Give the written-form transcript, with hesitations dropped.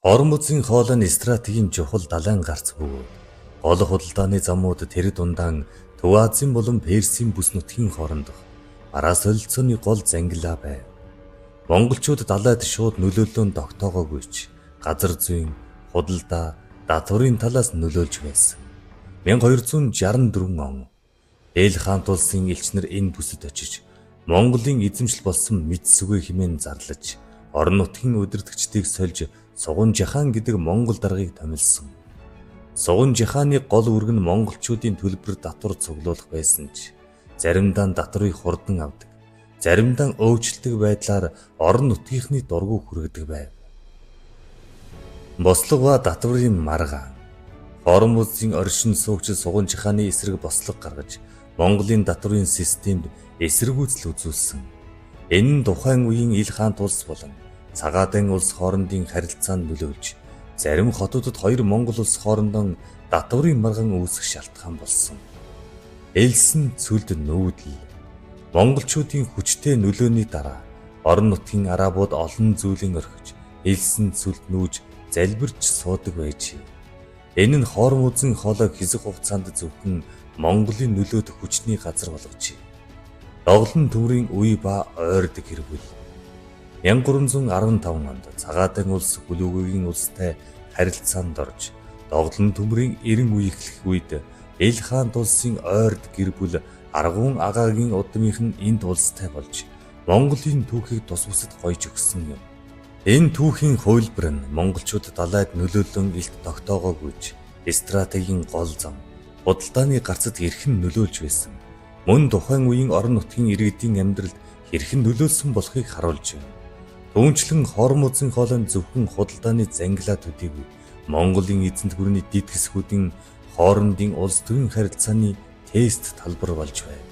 Хормозын хоолойн стратегийн чухал далайн гарц бөгөөд гол худалдааны замууд тэр дундаан Төв Азийн болон Персийн бүс нутгийн хоорондох араа солилцооны гол зангилаа байв. Монголчууд далайд шууд нөлөөллөөн тогтоогоогүй ч газар зүйн, худалдаа, датварын талаас нөлөөлж байсан. 1264 он Эл хаант улсын элчнэр энэ бүсэд очиж Монголын эзэмшил болсон мэд сүгэ хэмээн зарлаж орон нутгийн удирдагчдыг сольж Суган Жахан гэдэг монгол даргыг томилсон. Суган Жаханы гол үүрэг нь монголчуудын төлбөр татвар цуглуулах байсан ч заримдаа татварыг хурдан авдаг, заримдаа өөчлөлтөг байдлаар орон нутгийнхны дургу хүргэдэг байв. Бослого ба татварын маргаан Хормозын оршин суугч Суган Жаханы эсрэг бослого гаргаж Монголын татварын системд эсэргүүцэл үзүүлсэн. Энэ нь тухайн үеийн Ил хаант улс болон Цагаатайн улс хоорондын харилцаанд нөлөөлж зарим хотуудад хоёр Монгол улс хоорондоо татварын маргаан үүсэх шалтгаан болсон. Элсэн цүлд нүүдэл монголчуудын хүчтэй нөлөөний дараа орон нутгийн арабууд олон зүйлийн орхиж элсэн цүлд нүүж залбирч суудаг байжээ. Энэ нь Хормозын хоолойг хэсэг хугацаанд зөвхөн Монголын нөлөөд хүчний газар болгожээ. Доглон төмрийн үе ба ойрд гэр бүл 1315 онд Цагаатайн улс Хүлүүгийн улстай харилцаанд орж доглон төмрийн 90 үе эхлэх үед Ил хаант улсын ойрд гэр бүл Аргун агаагийн удмынх нь энд улстай болж Монголын түүхийг тус бусад гойж өгсөн юм. Энэ түүхийн хувилбар нь монголчууд далайд нөлөөлөн илт тогтоогоогүй ч стратегийн гол зам худалдааны гарцад хэрхэн нөлөөлж байсан. Мөн тухайн үеийн орон нутгийн иргэдийн амьдралд хэрхэн нөлөөлсөн болохыг харуулж байна. Түүнчлэн Хормозын хоолойн зөвхөн худалдааны зангилаа төдийгүй Монголын эзэнт гүрний дид хэсгүүдийн хоорондын улс төрийн харилцааны тест талбар болж байв.